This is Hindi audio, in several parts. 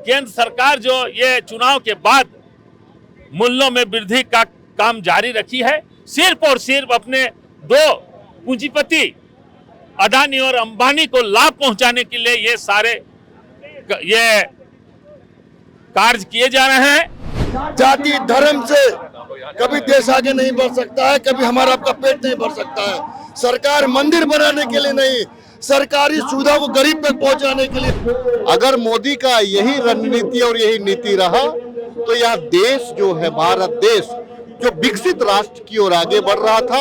केंद्र सरकार जो ये चुनाव के बाद मूल्यों में वृद्धि का काम जारी रखी है, सिर्फ और सिर्फ अपने दो पूंजीपति अडानी और अंबानी को लाभ पहुंचाने के लिए ये सारे कार्य किए जा रहे हैं। जाति धर्म से कभी देश आगे नहीं बढ़ सकता है, कभी हमारा आपका पेट नहीं भर सकता है। सरकार मंदिर बनाने के लिए नहीं, सरकारी सुविधा को गरीब तक पहुंचाने के लिए। अगर मोदी का यही रणनीति और यही नीति रहा तो यह देश जो है, भारत देश जो विकसित राष्ट्र की ओर आगे बढ़ रहा था,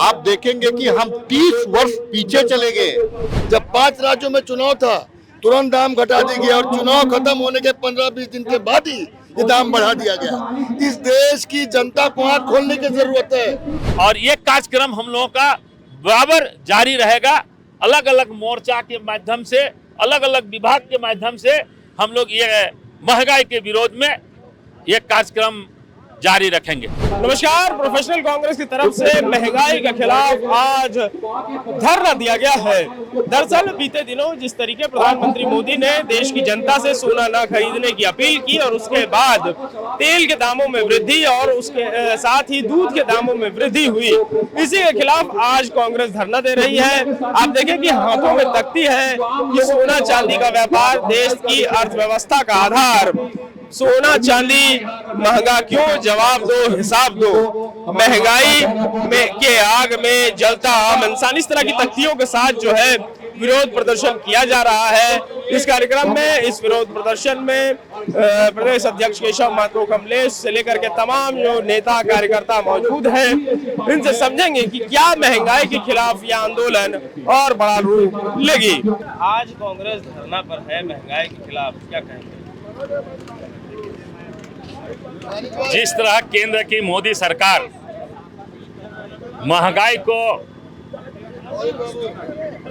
आप देखेंगे कि हम 30 वर्ष पीछे चले गए। जब 5 राज्यों में चुनाव था तुरंत दाम घटा दी गया और चुनाव खत्म होने के 15-20 दिन के बाद ही ये दाम बढ़ा दिया गया। इस देश की जनता को आंख खोलने की जरूरत है और ये कार्यक्रम हम लोगों का बराबर जारी रहेगा। अलग अलग मोर्चा के माध्यम से, अलग अलग विभाग के माध्यम से हम लोग ये महंगाई के विरोध में ये कार्यक्रम जारी रखेंगे। नमस्कार, प्रोफेशनल कांग्रेस की तरफ से महंगाई के खिलाफ आज धरना दिया गया है। दरअसल बीते दिनों जिस तरीके प्रधानमंत्री मोदी ने देश की जनता से सोना न खरीदने की अपील की और उसके बाद तेल के दामों में वृद्धि और उसके साथ ही दूध के दामों में वृद्धि हुई, इसी के खिलाफ आज कांग्रेस धरना दे रही है। आप देखें कि हाथों में तख्ती है कि सोना चांदी का व्यापार देश की अर्थव्यवस्था का आधार। सोना चांदी महंगा क्यों, जवाब दो, हिसाब दो। महंगाई में के आग में जलता आम इंसान, इस तरह की तख्तियों के साथ जो है विरोध प्रदर्शन किया जा रहा है। इस कार्यक्रम में, इस विरोध प्रदर्शन में प्रदेश अध्यक्ष केशव महतो कमलेश से लेकर के तमाम जो नेता कार्यकर्ता मौजूद हैं, इनसे समझेंगे कि क्या महंगाई के खिलाफ यह आंदोलन और बड़ा रूप लेगी। आज कांग्रेस धरना पर है महंगाई के खिलाफ, क्या कहेंगे? जिस तरह केंद्र की मोदी सरकार महंगाई को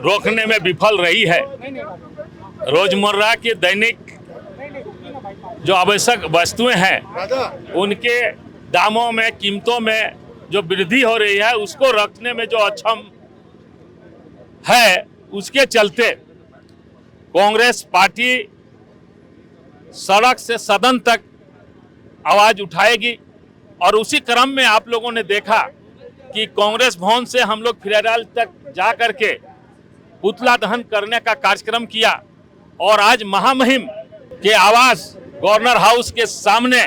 रोकने में विफल रही है, रोजमर्रा की दैनिक जो आवश्यक वस्तुएं हैं उनके दामों में, कीमतों में जो वृद्धि हो रही है, उसको रखने में जो अक्षम है, उसके चलते कांग्रेस पार्टी सड़क से सदन तक आवाज उठाएगी। और उसी क्रम में आप लोगों ने देखा कि कांग्रेस भवन से हम लोग फिराडाल तक जा करके पुतला दहन करने का कार्यक्रम किया और आज महामहिम के आवास गवर्नर हाउस के सामने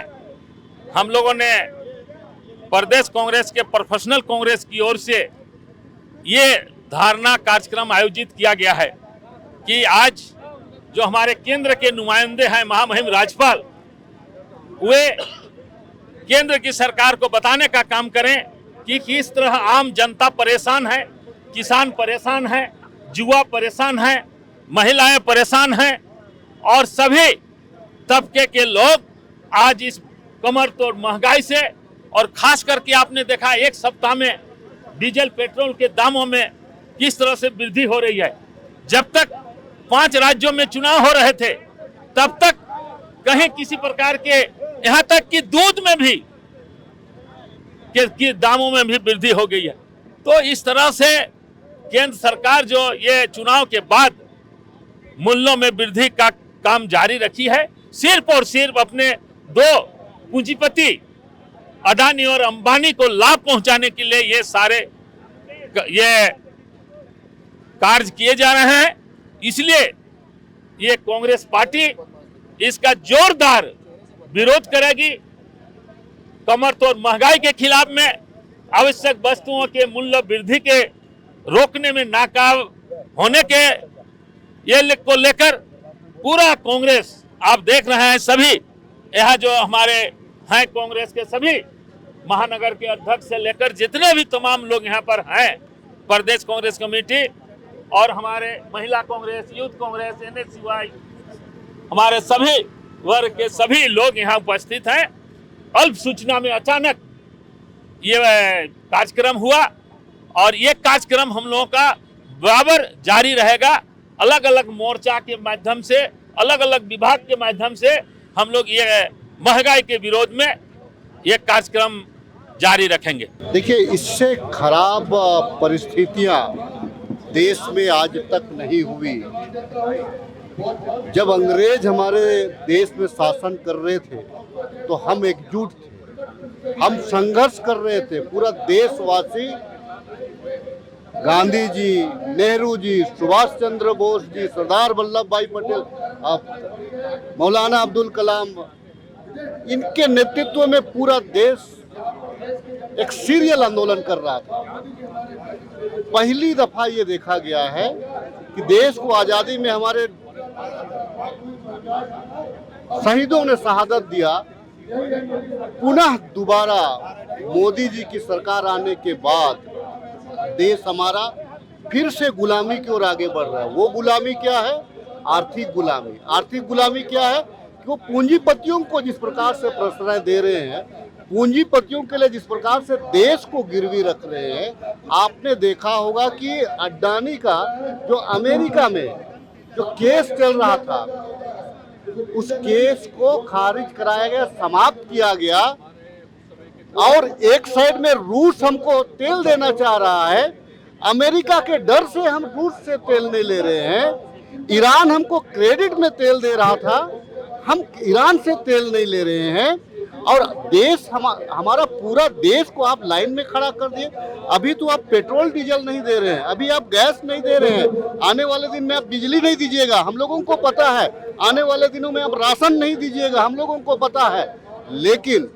हम लोगों ने प्रदेश कांग्रेस के प्रोफेशनल कांग्रेस की ओर से ये धारणा कार्यक्रम आयोजित किया गया है कि आज जो हमारे केंद्र के नुमाइंदे हैं, महामहिम राज्यपाल, वे केंद्र की सरकार को बताने का काम करें कि किस तरह आम जनता परेशान है, किसान परेशान है, युवा परेशान है, महिलाएं परेशान हैं और सभी तबके के लोग आज इस कमर तोड़ महंगाई से, और खास करके आपने देखा एक सप्ताह में डीजल पेट्रोल के दामों में किस तरह से वृद्धि हो रही है। जब तक 5 राज्यों में चुनाव हो रहे थे तब तक कहीं किसी प्रकार के, यहाँ तक कि दूध में भी के दामों में भी वृद्धि हो गई है। तो इस तरह से केंद्र सरकार जो ये चुनाव के बाद मूल्यों में वृद्धि का काम जारी रखी है, सिर्फ और सिर्फ अपने दो पूंजीपति अडानी और अंबानी को लाभ पहुंचाने के लिए ये सारे कार्य किए जा रहे हैं। इसलिए ये कांग्रेस पार्टी इसका जोरदार विरोध करेगी। कमर तोड़ महंगाई के खिलाफ में, आवश्यक वस्तुओं के मूल्य वृद्धि के रोकने में नाकाम होने के ये को लेकर पूरा कांग्रेस, आप देख रहे हैं सभी यहाँ जो हमारे हैं कांग्रेस के सभी महानगर के अध्यक्ष से लेकर जितने भी तमाम लोग यहाँ पर हैं, प्रदेश कांग्रेस कमेटी और हमारे महिला कांग्रेस, यूथ कांग्रेस, NSUI, हमारे सभी वर्ग के सभी लोग यहाँ उपस्थित हैं। अल्प सूचना में अचानक ये कार्यक्रम हुआ और ये कार्यक्रम हम लोगों का बराबर जारी रहेगा। अलग अलग मोर्चा के माध्यम से, अलग अलग विभाग के माध्यम से हम लोग ये महंगाई के विरोध में ये कार्यक्रम जारी रखेंगे। देखिए, इससे खराब परिस्थितियां देश में आज तक नहीं हुई। जब अंग्रेज हमारे देश में शासन कर रहे थे तो हम एकजुट थे, हम संघर्ष कर रहे थे। पूरा देशवासी, गांधी जी, नेहरू जी, सुभाष चंद्र बोस जी, सरदार वल्लभ भाई पटेल, मौलाना अब्दुल कलाम, इनके नेतृत्व में पूरा देश एक सीरियल आंदोलन कर रहा था। पहली दफा ये देखा गया है कि देश को आजादी में हमारे शहीदों ने शहादत दिया। पुनः दोबारा मोदी जी की सरकार आने के बाद देश हमारा फिर से गुलामी की ओर आगे बढ़ रहा है। वो गुलामी क्या है? आर्थिक गुलामी। आर्थिक गुलामी क्या है कि वो पूंजीपतियों को जिस प्रकार से प्रश्रय दे रहे हैं, पूंजीपतियों के लिए जिस प्रकार से देश को गिरवी रख रहे हैं। आपने देखा होगा कि अडानी का जो अमेरिका में जो केस चल रहा था, उस केस को खारिज कराया गया, समाप्त किया गया। और एक साइड में रूस हमको तेल देना चाह रहा है, अमेरिका के डर से हम रूस से तेल नहीं ले रहे हैं। ईरान हमको क्रेडिट में तेल दे रहा था, हम ईरान से तेल नहीं ले रहे हैं। और देश हमारा पूरा देश को आप लाइन में खड़ा कर दिए। अभी तो आप पेट्रोल डीजल नहीं दे रहे हैं, अभी आप गैस नहीं दे रहे हैं, आने वाले दिन में आप बिजली नहीं दीजिएगा, हम लोगों को पता है। आने वाले दिनों में आप राशन नहीं दीजिएगा, हम लोगों को पता है। लेकिन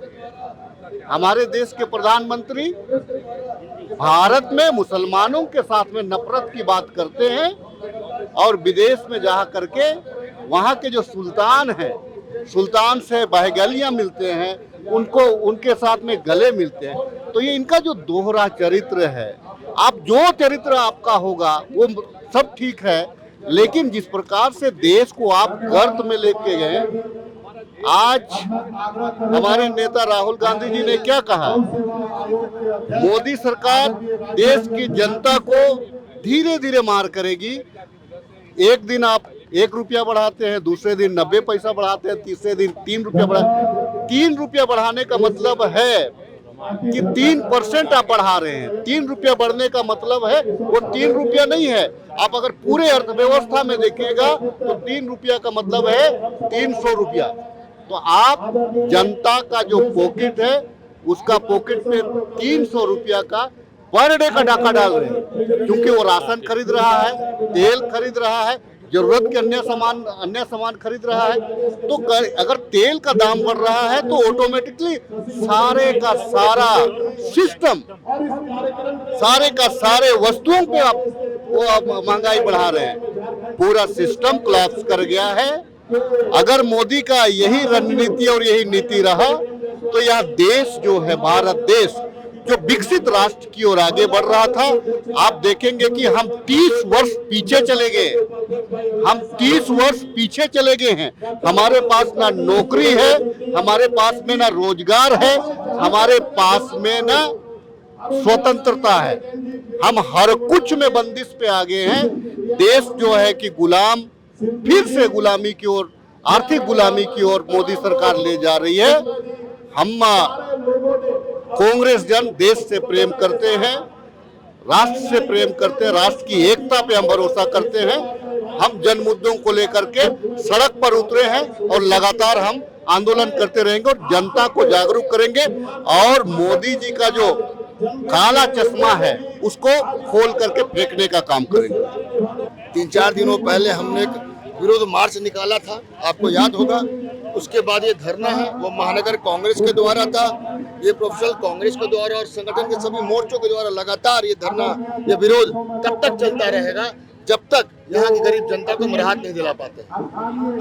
हमारे देश के प्रधानमंत्री भारत में मुसलमानों के साथ में नफरत की बात करते हैं और विदेश में जा करके वहाँ के जो सुल्तान हैं, सुल्तान से बहगलियाँ मिलते हैं, उनको उनके साथ में गले मिलते हैं। तो ये इनका जो दोहरा चरित्र है, आप जो चरित्र आपका होगा वो सब ठीक है, लेकिन जिस प्रकार से देश को आप गर्त में लेके गए। आज हमारे नेता राहुल गांधी जी ने क्या कहा? मोदी सरकार देश की जनता को धीरे धीरे मार करेगी। एक दिन आप 1 रुपया बढ़ाते हैं, दूसरे दिन 90 पैसा बढ़ाते हैं, तीसरे दिन 3 रुपया बढ़ा। 3 रुपया बढ़ाने का मतलब है कि 3% आप बढ़ा रहे हैं। 3 रुपया बढ़ने का मतलब है वो 3 रुपया नहीं है। आप अगर पूरे अर्थव्यवस्था में देखिएगा तो 3 रुपया का मतलब है 300 रुपया। तो आप जनता का जो पॉकेट है, उसका पॉकेट में 300 रुपया का पर डे का डाका डाल रहे हैं, क्योंकि वो राशन खरीद रहा है, तेल खरीद रहा है, जरूरत के अन्य सामान खरीद रहा है। तो अगर तेल का दाम बढ़ रहा है तो ऑटोमेटिकली सारे का सारा सिस्टम, सारे का सारे वस्तुओं पे आप महंगाई बढ़ा रहे हैं। पूरा सिस्टम कोलैप्स कर गया है। अगर मोदी का यही रणनीति और यही नीति रहा तो यह देश जो है, भारत देश जो विकसित राष्ट्र की ओर आगे बढ़ रहा था, आप देखेंगे कि हम 30 वर्ष पीछे चले गए। हम 30 वर्ष पीछे चले गए हैं। हमारे पास ना नौकरी है, हमारे पास में ना रोजगार है, हमारे पास में ना स्वतंत्रता है। हम हर कुछ में बंदिश पे आ गए हैं। देश जो है कि गुलाम, फिर से गुलामी की ओर, आर्थिक गुलामी की ओर मोदी सरकार ले जा रही है। हम कांग्रेस जन देश से प्रेम करते हैं, राष्ट्र से प्रेम करते हैं, राष्ट्र की एकता पे हम भरोसा करते हैं। हम जन मुद्दों को लेकर के सड़क पर उतरे हैं और लगातार हम आंदोलन करते रहेंगे और जनता को जागरूक करेंगे और मोदी जी का जो काला चश्मा है उसको खोल करके फेंकने का काम करेंगे। 3-4 दिनों पहले हमने एक विरोध मार्च निकाला था, आपको याद होगा। उसके बाद ये धरना है वो महानगर कांग्रेस के द्वारा था, ये प्रोफेशनल कांग्रेस के द्वारा और संगठन के सभी मोर्चों के द्वारा लगातार ये धरना, ये विरोध तब तक चलता रहेगा जब तक यहाँ की गरीब जनता को हम राहत नहीं दिला पाते।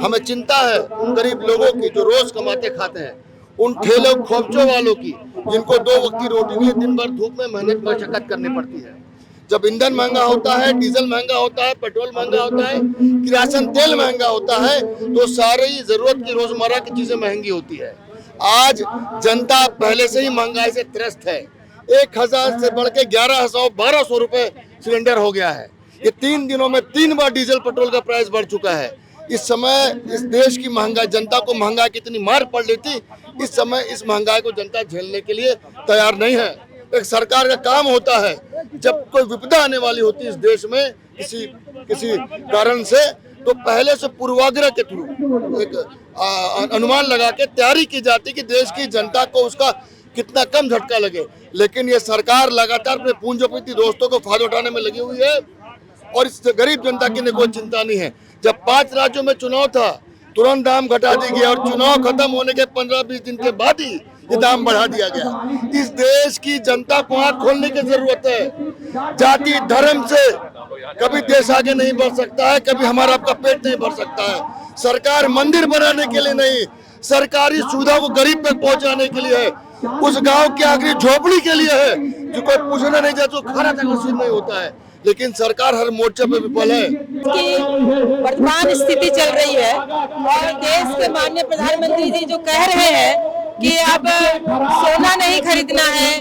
हमें चिंता है उन गरीब लोगों की जो रोज कमाते खाते हैं, उन ठेलों खोपचों वालों की जिनको 2 वक्त की रोटी के लिए दिन भर धूप में मेहनत मशक्कत करनी पड़ती है। जब ईंधन महंगा होता है, डीजल महंगा होता है, पेट्रोल महंगा होता है, किरासन तेल महंगा होता है, तो सारी जरूरत की रोजमर्रा की चीजें महंगी होती है। आज जनता पहले से ही महंगाई से त्रस्त है। 1000 से बढ़ के 1100-1200 रुपए सिलेंडर हो गया है। ये 3 दिनों में 3 बार डीजल पेट्रोल का प्राइस बढ़ चुका है। इस समय इस देश की महंगाई, जनता को महंगाई की इतनी मार पड़ रही थी, इस समय इस महंगाई को जनता झेलने के लिए तैयार नहीं है। एक सरकार का काम होता है जब कोई विपदा आने वाली होती है इस देश में किसी कारण से, तो पहले से पूर्वाग्रह के थ्रू एक अनुमान लगा के तैयारी की जाती कि देश की जनता को उसका कितना कम झटका लगे। लेकिन ये सरकार लगातार अपने पूंजीपति दोस्तों को फायदा उठाने में लगी हुई है और इस गरीब जनता की कोई चिंता नहीं है। जब 5 राज्यों में चुनाव था तुरंत दाम घटा दी गया और चुनाव खत्म होने के 15-20 दिन के बाद ही ये दाम बढ़ा दिया गया। इस देश की जनता को आंख खोलने की जरूरत है। जाति धर्म से कभी देश आगे नहीं बढ़ सकता है, कभी हमारा आपका पेट नहीं भर सकता है। सरकार मंदिर बनाने के लिए नहीं, सरकारी सुविधा को गरीब तक पहुंचाने के लिए है, उस गांव की आखिरी झोपड़ी के लिए है जो कोई पूछना नहीं जाए तो खाना तक नसीब नहीं होता है। लेकिन सरकार हर मोर्चे पे विफल है। की वर्तमान स्थिति चल रही है और देश के माननीय प्रधानमंत्री जी जो कह रहे हैं कि अब सोना नहीं खरीदना है,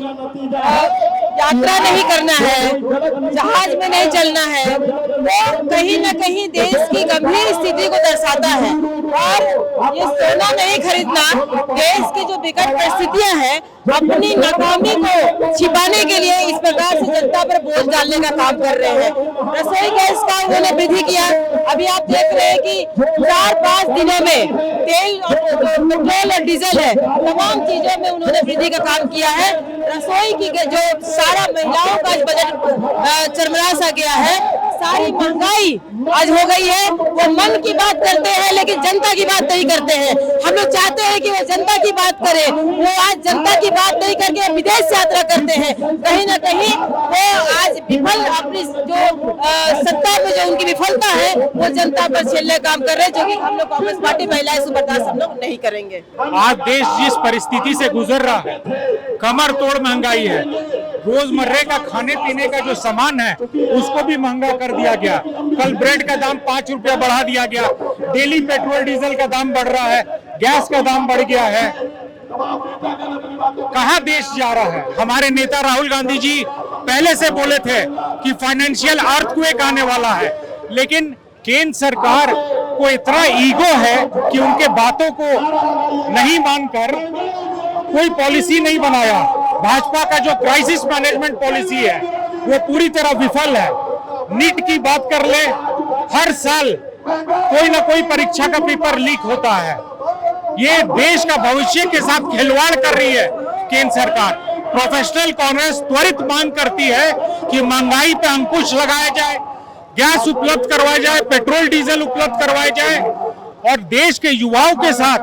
यात्रा नहीं करना है, जहाज में नहीं चलना है, वो कहीं न कहीं देश की गंभीर स्थिति को दर्शाता है। और ये सोना नहीं खरीदना देश की जो विकट परिस्थितियां हैं अपनी नाकामी को छिपाने के लिए इस प्रकार से जनता पर बोझ डालने का काम कर रहे हैं। रसोई गैस का उन्होंने वृद्धि किया। अभी आप देख रहे हैं कि 4-5 दिनों में तेल और पेट्रोल और डीजल है तमाम चीजों में उन्होंने वृद्धि का काम किया है। रसोई की जो सारा महिलाओं का बजट चरमरा सा गया है, सारी महंगाई आज हो गई है। वो मन की बात करते हैं लेकिन जनता की बात नहीं करते हैं। हम लोग चाहते हैं कि वो जनता की बात करें, वो आज जनता की बात नहीं करके विदेश यात्रा करते हैं। कहीं ना कहीं वो आज विफल अपनी जो सत्ता में जो उनकी विफलता है वो जनता पर झेलने काम कर रहे हैं, जो कि हम लोग कांग्रेस पार्टी महिलाएं बर्दाश्त हम लोग नहीं करेंगे। आज देश जिस परिस्थिति से गुजर रहा है, कमर तोड़ महंगाई है, रोजमर्रे का खाने पीने का जो सामान है उसको भी महंगा कर दिया गया। कल ब्रेड का दाम 5 रुपया बढ़ा दिया गया, डेली पेट्रोल डीजल का दाम बढ़ रहा है, गैस का दाम बढ़ गया है। कहां देश जा रहा है? हमारे नेता राहुल गांधी जी पहले से बोले थे कि फाइनेंशियल अर्थक्वेक आने वाला है, लेकिन केंद्र सरकार को इतना ईगो है कि उनके बातों को नहीं मानकर कोई पॉलिसी नहीं बनाया। भाजपा का जो क्राइसिस मैनेजमेंट पॉलिसी है वो पूरी तरह विफल है। नीट की बात कर ले, हर साल कोई ना कोई परीक्षा का पेपर लीक होता है। ये देश का भविष्य के साथ खिलवाड़ कर रही है केंद्र सरकार। प्रोफेशनल कांग्रेस त्वरित मांग करती है कि महंगाई पे अंकुश लगाया जाए, गैस उपलब्ध करवाया जाए, पेट्रोल डीजल उपलब्ध करवाया जाए और देश के युवाओं के साथ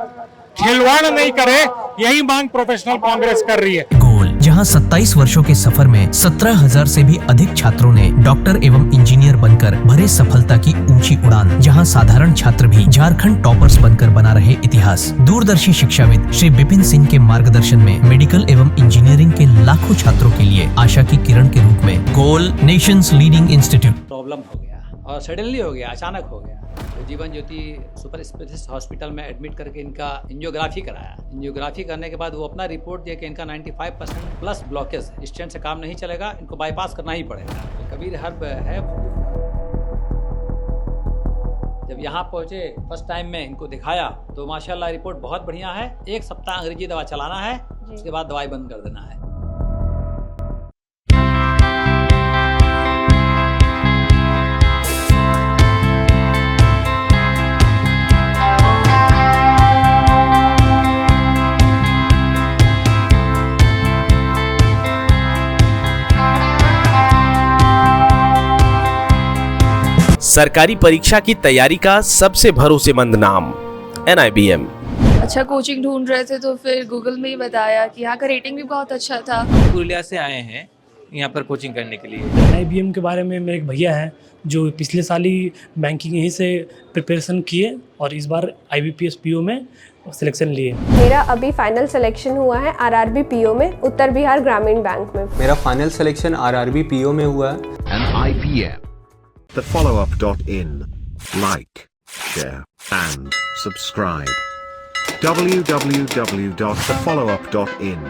खिलवाड़ नहीं करे, यही मांग प्रोफेशनल कांग्रेस कर रही है। गोल, जहां 27 वर्षों के सफर में 17,000 से भी अधिक छात्रों ने डॉक्टर एवं इंजीनियर बनकर भरे सफलता की ऊंची उड़ान, जहां साधारण छात्र भी झारखंड टॉपर्स बनकर बना रहे इतिहास। दूरदर्शी शिक्षाविद श्री विपिन सिंह के मार्गदर्शन में मेडिकल एवं इंजीनियरिंग के लाखों छात्रों के लिए आशा की किरण के रूप में गोल, नेशंस लीडिंग इंस्टीट्यूट। प्रॉब्लम हो गया और सडनली हो गया, अचानक हो गया। तो Jeevan Jyoti super specialist hospital में एडमिट करके इनका एंजियोग्राफी कराया। एंजियोग्राफी करने के बाद वो अपना रिपोर्ट दिया कि इनका 95% प्लस ब्लॉकेज, स्टेंट से काम नहीं चलेगा, इनको बाईपास करना ही पड़ेगा। तो कबीर हर्ब है। जब यहाँ पहुँचे फर्स्ट टाइम में इनको दिखाया तो माशाल्लाह रिपोर्ट बहुत बढ़िया है। 1 सप्ताह अंग्रेजी दवा चलाना है, उसके बाद दवाई बंद कर देना है। सरकारी परीक्षा की तैयारी का सबसे भरोसेमंद नाम NIBM। अच्छा कोचिंग ढूंढ रहे थे तो फिर गूगल में ही बताया कि यहाँ का रेटिंग भी बहुत अच्छा था। पुरुलिया से आए हैं यहाँ पर कोचिंग करने के लिए। NIBM के बारे में मेरे एक भैया हैं जो पिछले साल ही बैंकिंग यहीं से प्रिपरेशन किए और इस बार IBPS PO में सिलेक्शन लिए। मेरा अभी फाइनल सिलेक्शन हुआ है RRB PO में, उत्तर बिहार ग्रामीण बैंक में। मेरा फाइनल सिलेक्शन RRB PO में हुआ है। IBM, thefollowup.in. Like, share and subscribe. www.thefollowup.in